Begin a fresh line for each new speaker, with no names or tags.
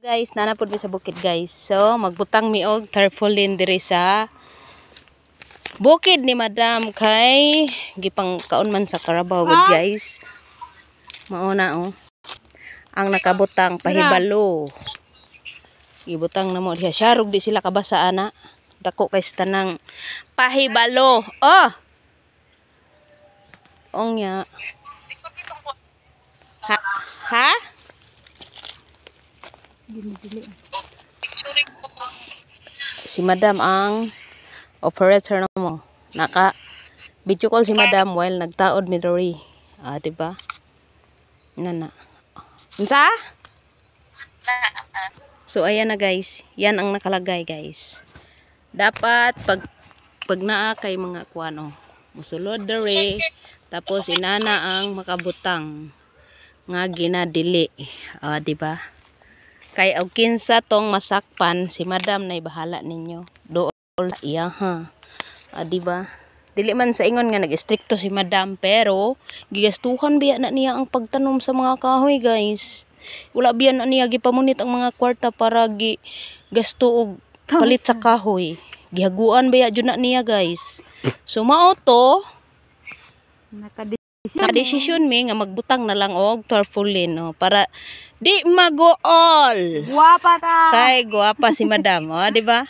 Guys, nanapod mi sa bukid guys. So, magbutang mi og tarpaulin diri sa bukid ni Madam kay gipang kaon man sa Carabao good guys. Mauna oh. Ang nakabutang pahibalo. Ibutang na mo diha syarog di sila kabasa ana. Dako kay tanang pahibalo. Oh. Ongya. Ha? Ha? Si Madam ang operator na mo. Naka video call si Madam while nagtaod mi diri. Ah, di ba? Nana. Unsa? So ayan na guys. Yan ang nakalagay guys. Dapat pag naa kay mga kuano, musulod diri tapos inana ang makabutang nga ginadili. Ah, di ba? Kay og kinsa tong masakpan si Madam nay bahala ninyo. Dool iya ha. Ah, di ba? Dili man sa ingon nga nag-istrikto si Madam pero gigastuhan biya na niya ang pagtanom sa mga kahoy guys. Wala biya na niya gipamunit ang mga kwarta para gasto og palit sa kahoy. Gihaguan biya jud na niya guys. So mao to naka-desisyon mi nga magbutang na lang og tarpaulin no para di magool.
Guwapa ta.
Kay guwapa si Madam, oh, di ba?